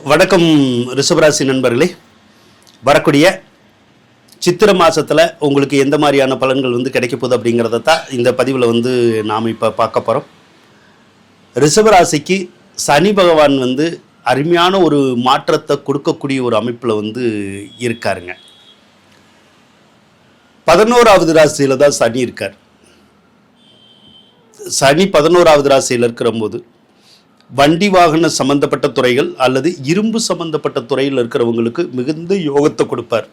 வணக்கம் ரிஷபராசி நண்பர்களே. வரக்கூடிய சித்திரை மாதத்தில் உங்களுக்கு எந்த மாதிரியான பலன்கள் கிடைக்க போகுது அப்படிங்கிறத தான் இந்த பதிவில் நாம் இப்போ பார்க்க போகிறோம். ரிஷபராசிக்கு சனி பகவான் அருமையான ஒரு மாற்றத்தை கொடுக்கக்கூடிய ஒரு அமைப்பில் இருக்காருங்க. 11வது ராசியில் தான் சனி இருக்கார். சனி 11வது ராசியில் இருக்கிற போது வண்டி வாகன சம்பந்தப்பட்ட துறைகள் அல்லது இரும்பு சம்பந்தப்பட்ட துறையில் இருக்கிறவங்களுக்கு மிகுந்த யோகத்தை கொடுப்பார்.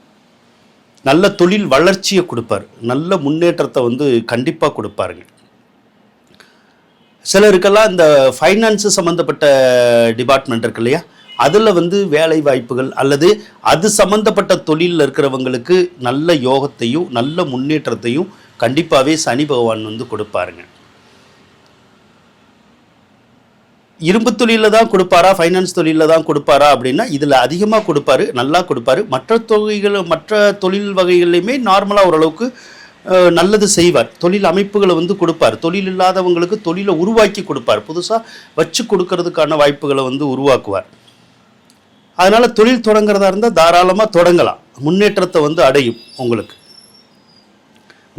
நல்ல தொழில் வளர்ச்சியை கொடுப்பார். நல்ல முன்னேற்றத்தை கண்டிப்பாக கொடுப்பாருங்க. சிலருக்கெல்லாம் இந்த ஃபைனான்ஸு சம்மந்தப்பட்ட டிபார்ட்மெண்ட் இருக்கு இல்லையா, அதில் வேலை வாய்ப்புகள் அல்லது அது சம்மந்தப்பட்ட தொழிலில் இருக்கிறவங்களுக்கு நல்ல யோகத்தையும் நல்ல முன்னேற்றத்தையும் கண்டிப்பாகவே சனி பகவான் கொடுப்பாருங்க. இரும்பு தொழிலில் தான் கொடுப்பாரா, ஃபைனான்ஸ் தொழிலில் தான் கொடுப்பாரா அப்படின்னா இதில் அதிகமாக கொடுப்பாரு, நல்லா கொடுப்பாரு. மற்ற தொழில் வகைகள்லையுமே நார்மலாக ஓரளவுக்கு நல்லது செய்வார். தொழில் அமைப்புகளை கொடுப்பார். தொழில் இல்லாதவங்களுக்கு தொழிலை உருவாக்கி கொடுப்பார். புதுசாக வச்சு கொடுக்கறதுக்கான வாய்ப்புகளை உருவாக்குவார். அதனால் தொழில் தொடங்குறதா இருந்தால் தாராளமாக தொடங்கலாம். முன்னேற்றத்தை அடையும். உங்களுக்கு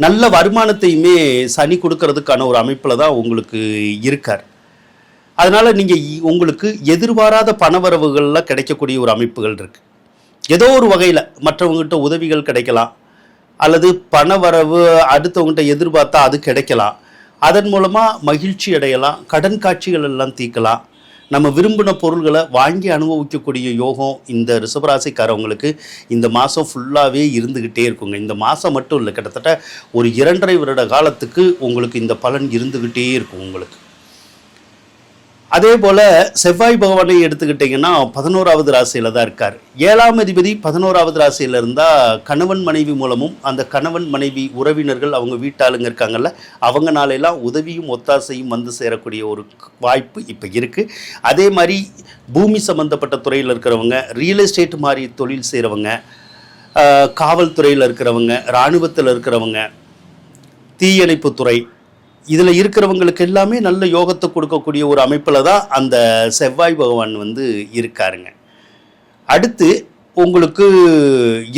நல்ல வருமானத்தையுமே சனி கொடுக்கறதுக்கான ஒரு அமைப்பில் தான் உங்களுக்கு இருக்கார். அதனால் நீங்கள் உங்களுக்கு எதிர்பாராத பணவரவுகளில் கிடைக்கக்கூடிய ஒரு அமைப்புகள் இருக்குது. ஏதோ ஒரு வகையில் மற்றவங்ககிட்ட உதவிகள் கிடைக்கலாம், அல்லது பணவரவு அடுத்தவங்ககிட்ட எதிர்பார்த்தா அது கிடைக்கலாம். அதன் மூலமாக மகிழ்ச்சி அடையலாம். கடன் காட்சிகள் எல்லாம் தீர்க்கலாம். நம்ம விரும்பின பொருள்களை வாங்கி அனுபவிக்கக்கூடிய யோகம் இந்த ரிஷபராசிக்காரவங்களுக்கு இந்த மாதம் ஃபுல்லாகவே இருந்துக்கிட்டே இருக்குங்க. இந்த மாதம் மட்டும் இல்லை, கிட்டத்தட்ட ஒரு 2.5 வருட காலத்துக்கு உங்களுக்கு இந்த பலன் இருந்துக்கிட்டே இருக்கும் உங்களுக்கு. அதே போல் செவ்வாய் பகவானை எடுத்துக்கிட்டிங்கன்னா 11வது ராசியில் தான் இருக்கார். 7ஆம் அதிபதி 11வது ராசியில் இருந்தால் கணவன் மனைவி மூலமும் அந்த கணவன் மனைவி உறவினர்கள் அவங்க வீட்டாளுங்க இருக்காங்கல்ல, அவங்கனாலெல்லாம் உதவியும் ஒத்தாசையும் சேரக்கூடிய ஒரு வாய்ப்பு இப்போ இருக்குது. அதே மாதிரி பூமி சம்மந்தப்பட்ட துறையில் இருக்கிறவங்க, ரியல் எஸ்டேட் மாதிரி தொழில் செய்கிறவங்க, காவல்துறையில் இருக்கிறவங்க, இராணுவத்தில் இருக்கிறவங்க, தீயணைப்புத்துறை, இதில் இருக்கிறவங்களுக்கு எல்லாமே நல்ல யோகத்தை கொடுக்கக்கூடிய ஒரு அமைப்பில் தான் அந்த செவ்வாய் பகவான் இருக்காருங்க. அடுத்து உங்களுக்கு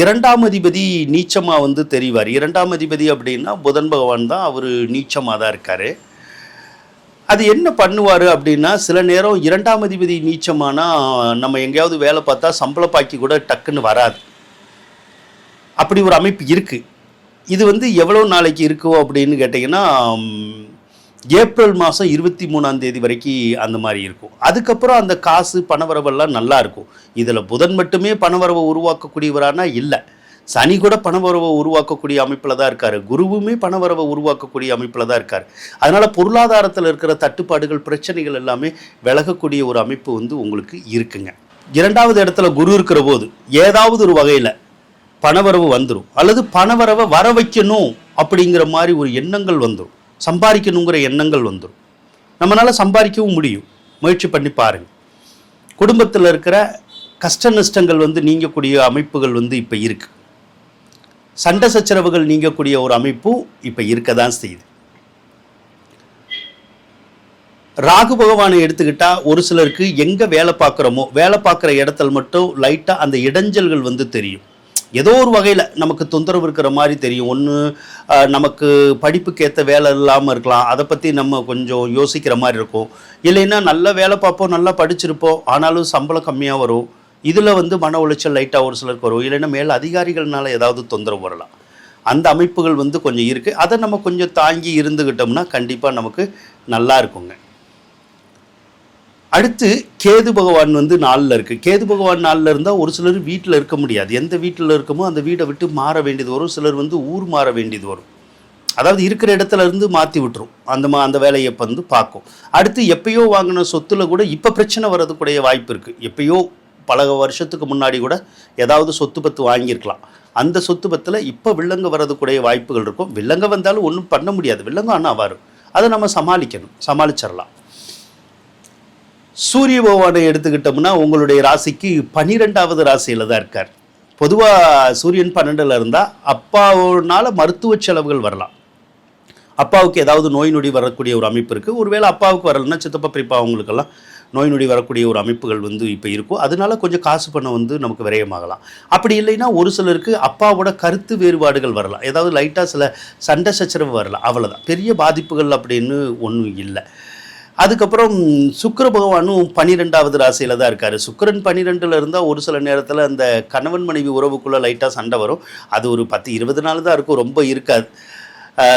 2ஆம் அதிபதி நீச்சமாக தெரிவார். 2ஆம் அதிபதி அப்படின்னா புதன் பகவான் தான். அவர் நீச்சமாக தான் இருக்கார். அது என்ன பண்ணுவார் அப்படின்னா, சில நேரம் 2ஆம் அதிபதி நீச்சமானால் நம்ம எங்கேயாவது வேலை பார்த்தா சம்பள பாக்கி கூட டக்குன்னு வராது. அப்படி ஒரு அமைப்பு இருக்குது. இது எவ்வளோ நாளைக்கு இருக்கும் அப்படின்னு கேட்டிங்கன்னா, ஏப்ரல் மாதம் 23ஆம் தேதி வரைக்கும் அந்த மாதிரி இருக்கும். அதுக்கப்புறம் அந்த காசு பணவரவெல்லாம் நல்லா இருக்கும். இதில் புதன் மட்டுமே பணவரவை உருவாக்கக்கூடியவரானா இல்லை, சனி கூட பணவரவை உருவாக்கக்கூடிய அமைப்பில் தான் இருக்கார். குருவுமே பணவரவை உருவாக்கக்கூடிய அமைப்பில் தான் இருக்கார். அதனால் பொருளாதாரத்தில் இருக்கிற தட்டுப்பாடுகள் பிரச்சனைகள் எல்லாமே விலகக்கூடிய ஒரு அமைப்பு உங்களுக்கு இருக்குங்க. 2வது இடத்துல குரு இருக்கிற போது ஏதாவது ஒரு வகையில் பணவரவு வந்துடும், அல்லது பணவரவை வர வைக்கணும் அப்படிங்கிற மாதிரி ஒரு எண்ணங்கள் வந்துடும். சம்பாதிக்கணுங்கிற எண்ணங்கள் வந்துடும். நம்மளால் சம்பாதிக்கவும் முடியும். முயற்சி பண்ணி பாருங்கள். குடும்பத்தில் இருக்கிற கஷ்ட நஷ்டங்கள் நீங்கக்கூடிய அமைப்புகள் இப்போ இருக்குது. சண்டை சச்சரவுகள் நீங்கக்கூடிய ஒரு அமைப்பும் இப்போ இருக்க தான் செய்யுது. ராகு பகவானை எடுத்துக்கிட்டால் ஒரு சிலருக்கு எங்கே வேலை பார்க்குறோமோ வேலை பார்க்குற இடத்துல மட்டும் லைட்டாக அந்த இடைஞ்சல்கள் தெரியும். ஏதோ ஒரு வகையில் நமக்கு தொந்தரவு இருக்கிற மாதிரி தெரியும். ஒன்று நமக்கு படிப்புக்கேற்ற வேலை இல்லாமல் இருக்கலாம், அதை பற்றி நம்ம கொஞ்சம் யோசிக்கிற மாதிரி இருக்கும். இல்லைன்னா நல்ல வேலை பார்ப்போம், நல்லா படிச்சிருப்போம், ஆனாலும் சம்பளம் கம்மியாக வரும். இதில் மன உளைச்சல் லைட்டாக ஒரு சிலருக்கு வரும். இல்லைன்னா மேல் அதிகாரிகள்னால ஏதாவது தொந்தரவு வரலாம். அந்த அமைப்புகள் கொஞ்சம் இருக்குது. அதை நம்ம கொஞ்சம் தாங்கி இருந்துக்கிட்டோம்னா கண்டிப்பாக நமக்கு நல்லா இருக்குங்க. அடுத்து கேது பகவான் 4ல் இருக்குது. கேது பகவான் 4ல் இருந்தால் ஒரு சிலர் வீட்டில் இருக்க முடியாது. எந்த வீட்டில் இருக்கமோ அந்த வீடை விட்டு மாற வேண்டியது வரும். சிலர் ஊர் மாற வேண்டியது வரும். அதாவது இருக்கிற இடத்துல இருந்து மாற்றி விட்டுரும். அந்த வேலையை பார்க்கும். அடுத்து எப்பயோ வாங்கின சொத்துல கூட இப்போ பிரச்சனை வர்றதுக்குடைய வாய்ப்பு இருக்குது. எப்பயோ பல வருஷத்துக்கு முன்னாடி கூட ஏதாவது சொத்து பத்து வாங்கியிருக்கலாம். அந்த சொத்து பத்தில் இப்போ வில்லங்க வர்றதுக்குடைய வாய்ப்புகள் இருக்கும். வில்லங்க வந்தாலும் ஒன்றும் பண்ண முடியாது. வில்லங்க ஆனால் வரும். அதை நம்ம சமாளிச்சிடலாம். சூரிய பகவானை எடுத்துக்கிட்டோம்னா உங்களுடைய ராசிக்கு 12வது ராசியில் தான் இருக்கார். பொதுவாக சூரியன் 12ல் இருந்தால் அப்பாவுனால மருத்துவ செலவுகள் வரலாம். அப்பாவுக்கு ஏதாவது நோய் நொடி வரக்கூடிய ஒரு அமைப்பு இருக்குது. ஒருவேளை அப்பாவுக்கு வரலைன்னா சித்தப்பா பெரியப்பா அவங்களுக்கெல்லாம் நோய் நொடி வரக்கூடிய ஒரு அமைப்புகள் வந்து இப்போ இருக்கும். அதனால கொஞ்சம் காசு பணம் வந்து நமக்கு விரயமாகலாம். அப்படி இல்லைன்னா ஒரு சிலருக்கு அப்பாவோட கருத்து வேறுபாடுகள் வரலாம். ஏதாவது லைட்டாக சில சண்டை சச்சரவு வரலாம். அவ்வளோதான். பெரிய பாதிப்புகள் அப்படின்னு ஒன்றும் இல்லை. அதுக்கப்புறம் சுக்கிர பகவானும் 12வது ராசியில் தான் இருக்கார். சுக்கிரன் 12ல் இருந்தால் ஒரு சில நேரத்தில் அந்த கணவன் மனைவி உறவுக்குள்ளே லைட்டாக சண்டை வரும். அது ஒரு 10-20 நாள் தான் இருக்கும், ரொம்ப இருக்காது.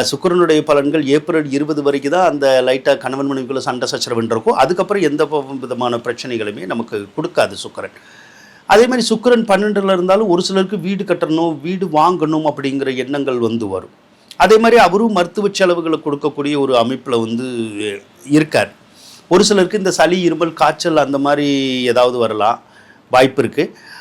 சுக்கிரனுடைய பலன்கள் ஏப்ரல் 20 வரைக்கும் தான் அந்த லைட்டாக கணவன் மனைவிக்குள்ளே சண்டை சச்சரவுன்னு இருக்கும். அதுக்கப்புறம் எந்த விதமான பிரச்சனைகளுமே நமக்கு கொடுக்காது சுக்கிரன். அதே மாதிரி சுக்கிரன் 12ல் இருந்தாலும் ஒரு சிலருக்கு வீடு கட்டணும், வீடு வாங்கணும் அப்படிங்கிற எண்ணங்கள் வந்து வரும். அதே மாதிரி அவரும் மருத்துவ செலவுகளை கொடுக்கக்கூடிய ஒரு அமைப்பில் வந்து இருக்கார். ஒரு சிலருக்கு இந்த சளி, இருமல், காய்ச்சல் அந்த மாதிரி ஏதாவது வரலாம், வாய்ப்பு இருக்குது.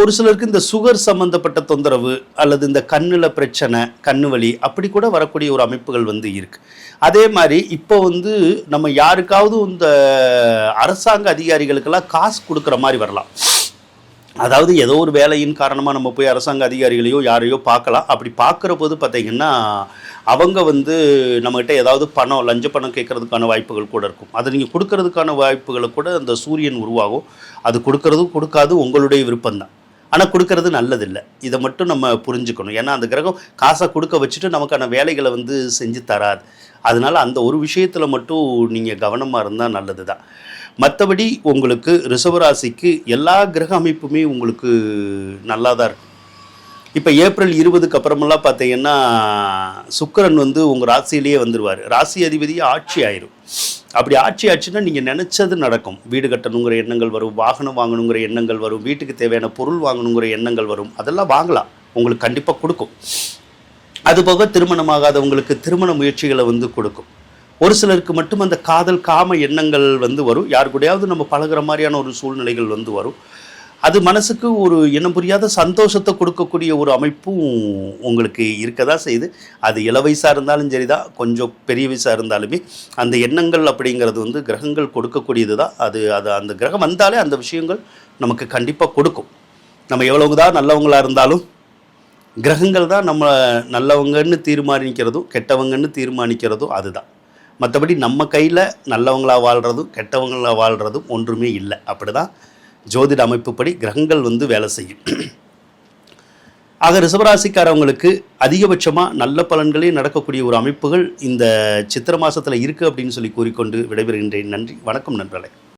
ஒரு சிலருக்கு இந்த சுகர் சம்மந்தப்பட்ட தொந்தரவு அல்லது இந்த கண்ணில் பிரச்சனை, கண்ணு வலி அப்படி கூட வரக்கூடிய ஒரு அமைப்புகள் வந்து இருக்குது. அதே மாதிரி இப்போ வந்து நம்ம யாருக்காவது இந்த அரசாங்க அதிகாரிகளுக்கெல்லாம் காசு கொடுக்குற மாதிரி வரலாம். அதாவது ஏதோ ஒரு வேலையின் காரணமாக நம்ம போய் அரசாங்க அதிகாரிகளையோ யாரையோ பார்க்கலாம். அப்படி பார்க்குற போது பார்த்திங்கன்னா அவங்க வந்து நம்மகிட்ட ஏதாவது பணம், லஞ்ச பணம் கேட்குறதுக்கான வாய்ப்புகள் கூட இருக்கும். அதை நீங்கள் கொடுக்கறதுக்கான வாய்ப்புகளை கூட அந்த சூரியன் உருவாகும். அது கொடுக்கறதும் கொடுக்காது உங்களுடைய விருப்பம்தான். ஆனால் கொடுக்கறது நல்லதில்லை. இதை மட்டும் நம்ம புரிஞ்சுக்கணும். ஏன்னா அந்த கிரகம் காசை கொடுக்க வச்சுட்டு நமக்கான வேலைகளை வந்து செஞ்சு தராது. அதனால் அந்த ஒரு விஷயத்தில் மட்டும் நீங்கள் கவனமாக இருந்தால் நல்லது தான். மற்றபடி உங்களுக்கு ரிஷபராசிக்கு எல்லா கிரக அமைப்புமே உங்களுக்கு நல்லா தான் இருக்கும். இப்போ ஏப்ரல் 20க்கு அப்புறமெல்லாம் பார்த்தீங்கன்னா சுக்கிரன் வந்து உங்கள் ராசியிலேயே வந்துடுவார். ராசி அதிபதியே ஆட்சி ஆயிரும். அப்படி ஆட்சி ஆச்சுன்னா நீங்கள் நினச்சது நடக்கும். வீடு கட்டணுங்கிற எண்ணங்கள் வரும், வாகனம் வாங்கணுங்கிற எண்ணங்கள் வரும், வீட்டுக்கு தேவையான பொருள் வாங்கணுங்கிற எண்ணங்கள் வரும். அதெல்லாம் வாங்கலாம், உங்களுக்கு கண்டிப்பாக கொடுக்கும். அதுபோக திருமணமாகாதவங்களுக்கு திருமண முயற்சிகளை வந்து கொடுக்கும். ஒரு சிலருக்கு மட்டும் அந்த காதல், காம எண்ணங்கள் வந்து வரும். யாரு கூடயாவது நம்ம பழகிற மாதிரியான ஒரு சூழ்நிலைகள் வந்து வரும். அது மனசுக்கு ஒரு இனம் புரியாத சந்தோஷத்தை கொடுக்கக்கூடிய ஒரு அமைப்பும் உங்களுக்கு இருக்க தான் செய்யுது. அது இள வயசாக இருந்தாலும் சரி தான், கொஞ்சம் பெரிய வயசாக இருந்தாலுமே அந்த எண்ணங்கள் அப்படிங்கிறது வந்து கிரகங்கள் கொடுக்கக்கூடியது தான். அது அந்த கிரகம் வந்தாலே அந்த விஷயங்கள் நமக்கு கண்டிப்பாக கொடுக்கும். நம்ம எவ்வளவு தான் நல்லவங்களாக இருந்தாலும் கிரகங்கள் தான் நம்ம நல்லவங்கன்னு தீர்மானிக்கிறதும் கெட்டவங்கன்னு தீர்மானிக்கிறதும் அதுதான். மற்றபடி நம்ம கையில் நல்லவங்களாக வாழ்கிறதும் கெட்டவங்களாக வாழ்கிறதும் ஒன்றுமே இல்லை. அப்படி தான் ஜோதிட அமைப்புப்படி கிரகங்கள் வந்து வேலை செய்யும். ஆக ரிஷபராசிக்காரவங்களுக்கு அதிகபட்சமாக நல்ல பலன்களே நடக்கக்கூடிய ஒரு அமைப்புகள் இந்த சித்திரை மாதத்தில் இருக்குது அப்படின்னு சொல்லி கூறிக்கொண்டு விடைபெறுகின்றேன். நன்றி, வணக்கம் நண்பர்களே.